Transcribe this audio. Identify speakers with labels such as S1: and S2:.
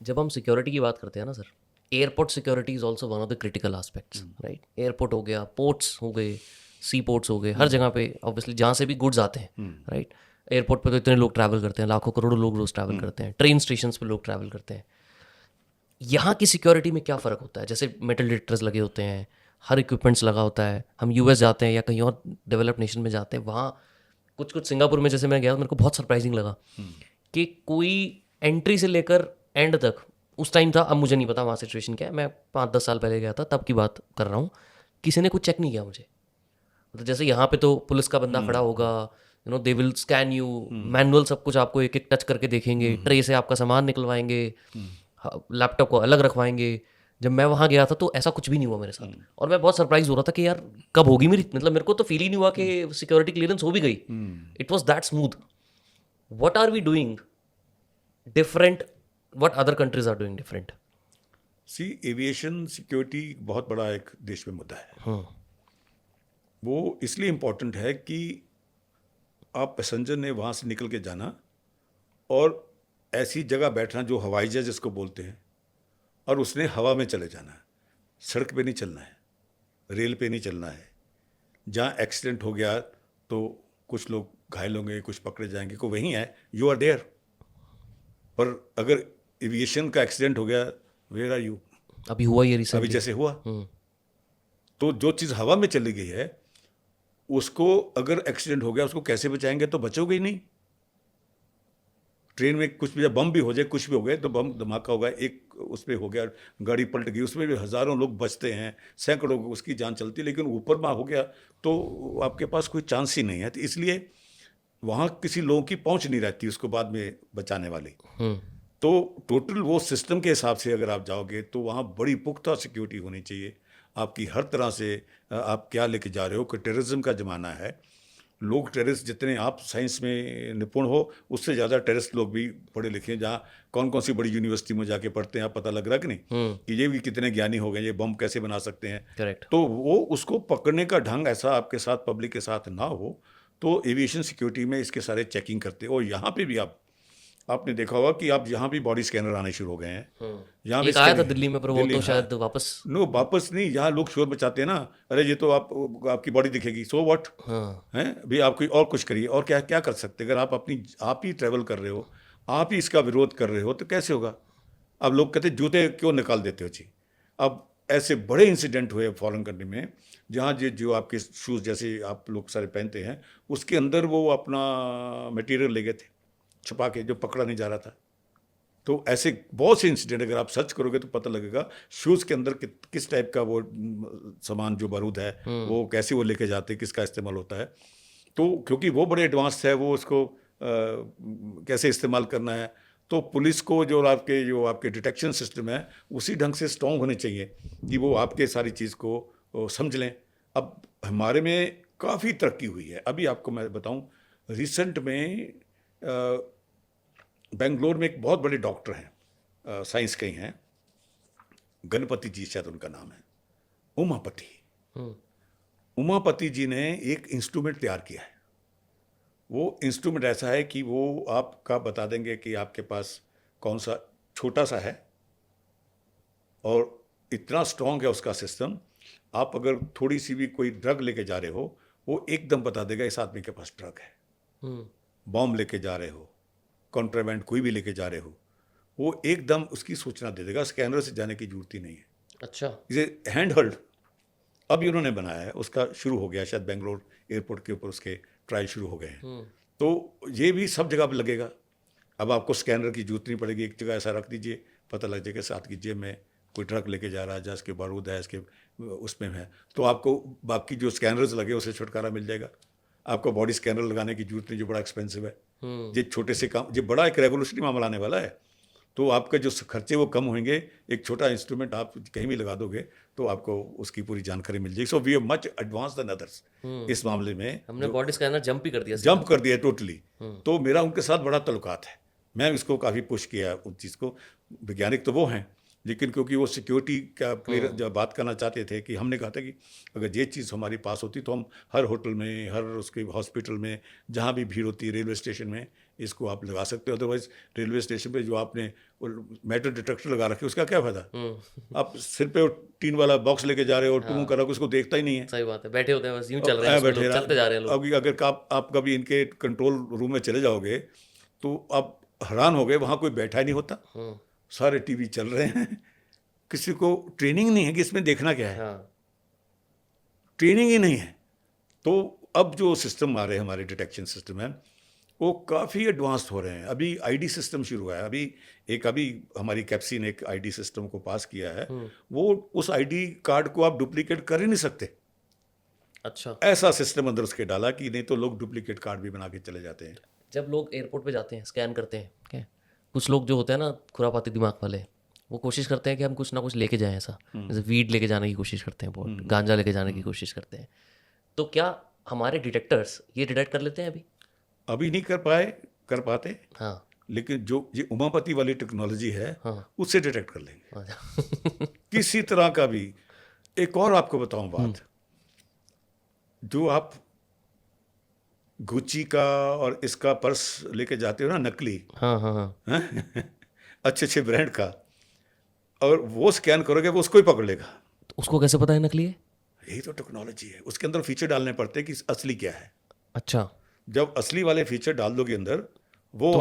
S1: जब हम सिक्योरिटी की बात करते हैं ना sir, airport security is also one of the critical aspects, right? Airport हो गया, पोर्ट्स हो गए, सी पोर्ट्स हो गए, हर जगह पे ऑब्वियसली जहाँ से भी गुड्स आते हैं, राइट? एयरपोर्ट पे तो इतने लोग ट्रैवल करते हैं, लाखों करोड़ों लोग रोज़ ट्रैवल करते हैं, ट्रेन स्टेशन पे लोग ट्रैवल करते हैं। यहाँ की सिक्योरिटी में क्या फ़र्क होता है? जैसे मेटल डिटेक्टर्स लगे होते हैं, हर इक्विपमेंट्स लगा होता है, हम यूएस जाते हैं या कहीं और डेवलप्ड नेशन में जाते हैं, वहाँ कुछ कुछ सिंगापुर में जैसे मैं गया, मेरे को बहुत सरप्राइजिंग लगा कि कोई एंट्री से लेकर एंड तक, उस टाइम था, अब मुझे नहीं पता वहाँ सिचुएशन क्या है, मैं 5-10 साल पहले गया था, तब की बात कर रहा हूँ, किसी ने कुछ चेक नहीं किया मुझे। मतलब जैसे यहाँ पे तो पुलिस का बंदा खड़ा होगा, you know, they will scan you, manual सब कुछ आपको एक एक टच करके देखेंगे, ट्रे से आपका सामान निकलवाएंगे, लैपटॉप को अलग रखवाएंगे। जब मैं वहाँ गया था तो ऐसा कुछ भी नहीं हुआ मेरे साथ, और मैं बहुत सरप्राइज हो रहा था कि यार कब होगी मेरी, मतलब मेरे को तो फील ही नहीं हुआ कि सिक्योरिटी क्लियरेंस हो भी गई। It was that smooth. What are we doing different, what other countries are doing different?
S2: See, aviation security बहुत बड़ा एक देश में मुद्दा है। वो इसलिए इम्पोर्टेंट है कि आप पैसेंजर ने वहाँ से निकल के जाना और ऐसी जगह बैठना जो हवाई जहाज जिसको बोलते हैं, और उसने हवा में चले जाना है, सड़क पे नहीं चलना है, रेल पे नहीं चलना है। जहाँ एक्सीडेंट हो गया तो कुछ लोग घायल होंगे, कुछ पकड़े जाएंगे, को वहीं है, यू आर देयर। पर अगर एविएशन का एक्सीडेंट हो गया, वेयर आर यू?
S1: अभी हुआ ये
S2: अभी
S1: रिसेंटली।
S2: जैसे हुआ, तो जो चीज़ हवा में चली गई है उसको अगर एक्सीडेंट हो गया उसको कैसे बचाएंगे? तो बचोगे ही नहीं। ट्रेन में कुछ भी, बम भी हो जाए, कुछ भी हो गए, तो बम धमाका होगा, एक उस पर हो गया, गाड़ी पलट गई, उसमें भी हज़ारों लोग बचते हैं, सैकड़ों उसकी जान चलती है, लेकिन ऊपर में हो गया तो आपके पास कोई चांस ही नहीं है। तो इसलिए वहाँ किसी लोगों की पहुँच नहीं रहती उसको बाद में बचाने वाली। तो टोटल वो सिस्टम के हिसाब से अगर आप जाओगे तो वहाँ बड़ी पुख्ता सिक्योरिटी होनी चाहिए आपकी हर तरह से। आप क्या लेके जा रहे हो, कि टेररिज्म का ज़माना है, लोग टेररिस्ट जितने आप साइंस में निपुण हो उससे ज़्यादा टेररिस्ट लोग भी पढ़े लिखे हैं। जहाँ कौन कौन सी बड़ी यूनिवर्सिटी में जाके पढ़ते हैं, आप पता लग रहा कि नहीं कि ये भी कितने ज्ञानी हो गए, ये बम कैसे बना सकते हैं।
S1: करेक्ट।
S2: तो वो उसको पकड़ने का ढंग ऐसा आपके साथ, पब्लिक के साथ ना हो। तो एविएशन सिक्योरिटी में इसके सारे चेकिंग करते हो। और यहाँ पे भी आपने देखा होगा कि आप यहाँ भी बॉडी स्कैनर आने शुरू हो गए हैं। यहाँ भी
S1: एक आया था
S2: स्कैनिंग,
S1: दिल्ली में, पर वो
S2: दिल्ली,
S1: तो
S2: हाँ।
S1: शायद वापस।
S2: नो, वापस नहीं, यहाँ लोग शोर मचाते हैं ना, अरे ये तो आपकी बॉडी दिखेगी, सो व्हाट
S1: हाँ।
S2: है भी, आप कोई और कुछ करिए। और क्या क्या कर सकते हैं? अगर आप ही ट्रैवल कर रहे हो, आप ही इसका विरोध कर रहे हो, तो कैसे होगा? अब लोग कहते हैं जूते क्यों निकाल देते हो जी। अब ऐसे बड़े इंसिडेंट हुए फॉरेन कंट्री में, जहाँ जो आपके शूज़ जैसे आप लोग सारे पहनते हैं, उसके अंदर वो अपना मटेरियल ले गए थे छुपा के, जो पकड़ा नहीं जा रहा था। तो ऐसे बहुत से इंसिडेंट अगर आप सर्च करोगे तो पता लगेगा शूज़ के अंदर किस टाइप का वो सामान, जो बारूद है, वो कैसे वो लेके जाते हैं, किसका इस्तेमाल होता है। तो क्योंकि वो बड़े एडवांस है, वो उसको कैसे इस्तेमाल करना है, तो पुलिस को जो आपके डिटेक्शन सिस्टम है उसी ढंग से स्ट्रॉन्ग होने चाहिए कि वो आपके सारी चीज़ को समझ लें। अब हमारे में काफ़ी तरक्की हुई है। अभी आपको मैं बताऊं, रिसेंट में बेंगलोर में एक बहुत बड़े डॉक्टर हैं, साइंस के ही हैं, गणपति जी शायद उनका नाम है, उमापति। उमापति जी ने एक इंस्ट्रूमेंट तैयार किया है। वो इंस्ट्रूमेंट ऐसा है कि वो आपका बता देंगे कि आपके पास कौन सा, छोटा सा है और इतना स्ट्रॉन्ग है उसका सिस्टम। आप अगर थोड़ी सी भी कोई ड्रग लेके जा रहे हो, वो एकदम बता देगा इस आदमी के पास ड्रग है। बॉम्ब लेके जा रहे हो, कॉन्ट्राबैंड कोई भी लेके जा रहे हो, वो एकदम उसकी सूचना दे देगा। स्कैनर से जाने की जरूरत ही नहीं है।
S1: अच्छा।
S2: इसे हैंड होल्ड अब उन्होंने बनाया है, उसका शुरू हो गया, शायद बेंगलोर एयरपोर्ट के ऊपर उसके ट्रायल शुरू हो गए हैं। तो ये भी सब जगह पर लगेगा। अब आपको स्कैनर की जरूरत नहीं पड़ेगी, एक जगह ऐसा रख दीजिए, पता लग जाएगा साथ की जेब में कोई ट्रक लेके जा रहा है, जहाँ इसके बारूद है, इसके उसमें है, तो आपको बाकी जो स्कैनर्स लगे उससे छुटकारा मिल जाएगा। आपको बॉडी स्कैनर लगाने की जरूरत नहीं, जो बड़ा एक्सपेंसिव है। ये छोटे से काम, ये बड़ा एक रेवोल्यूशनरी मामला आने वाला है। तो आपके जो खर्चे वो कम होंगे, एक छोटा इंस्ट्रूमेंट आप कहीं भी लगा दोगे तो आपको उसकी पूरी जानकारी मिल जाएगी। So we are much advance then others इस मामले में।
S1: हमने बॉडी स्कैनर जंप ही कर दिया।
S2: जंप कर दिया टोटली। तो मेरा उनके साथ बड़ा तल्लुकात है, मैं इसको काफ़ी पुश किया उस चीज़ को। वैज्ञानिक तो वो हैं, लेकिन क्योंकि वो सिक्योरिटी का क्लियर जब बात करना चाहते थे कि हमने कहा था कि अगर ये चीज़ हमारे पास होती तो हम हर होटल में, हर उसके हॉस्पिटल में, जहाँ भी भीड़ होती है, रेलवे स्टेशन में इसको आप लगा सकते हो। अदरवाइज रेलवे स्टेशन पे जो आपने मेटल डिटेक्टर लगा रखे उसका क्या फ़ायदा? आप सिर पे वो टीन वाला बॉक्स लेके जा रहे हो, टूं कर रहा हो, उसको देखता ही नहीं है।
S1: सही बात है, बैठे होते हैं बस यूं चल रहे हैं उसमें लोग, चलते जा रहे हैं लोग।
S2: अब अगर आप कभी इनके कंट्रोल रूम में चले जाओगे तो आप हैरान हो गए, वहाँ कोई बैठा ही नहीं होता, सारे टीवी चल रहे हैं, किसी को ट्रेनिंग नहीं है कि इसमें देखना क्या है,
S1: हाँ
S2: ट्रेनिंग ही नहीं है। तो अब जो सिस्टम आ रहे हैं, हमारे डिटेक्शन सिस्टम है, वो काफ़ी एडवांस्ड हो रहे हैं। अभी आईडी सिस्टम शुरू हुआ है, अभी हमारी कैप्सी ने एक आईडी सिस्टम को पास किया है। वो उस आईडी कार्ड को आप डुप्लीकेट कर ही नहीं सकते,
S1: अच्छा।
S2: ऐसा सिस्टम अंदर उसके डाला कि नहीं तो लोग डुप्लीकेट कार्ड भी बना के चले जाते हैं।
S1: जब लोग एयरपोर्ट पे जाते हैं, स्कैन करते हैं, क्या कुछ लोग जो होते हैं ना खुरापाती दिमाग वाले, वो कोशिश करते हैं कि हम कुछ ना कुछ लेके जाएं ऐसा, जैसे वीड लेके जाने की कोशिश करते हैं, बहुत गांजा लेके जाने की कोशिश करते हैं। तो क्या हमारे डिटेक्टर्स ये डिटेक्ट कर लेते हैं अभी?
S2: अभी नहीं कर पाते,
S1: हाँ
S2: लेकिन जो ये उमापति वाली टेक्नोलॉजी है
S1: हाँ
S2: उससे डिटेक्ट कर लेंगे
S1: अच्छा।
S2: किसी तरह का भी। एक और आपको बताऊं बात, जो आप गुच्ची का और इसका पर्स लेके जाते हो ना, नकली,
S1: हाँ हाँ हाँ
S2: अच्छे अच्छे ब्रांड का, और वो स्कैन करोगे वो उसको ही पकड़ लेगा।
S1: तो उसको कैसे पता है नकली है?
S2: यही तो टेक्नोलॉजी है, उसके अंदर फीचर डालने पड़ते हैं कि असली क्या है।
S1: अच्छा,
S2: जब असली वाले फीचर डाल दोगे अंदर, वो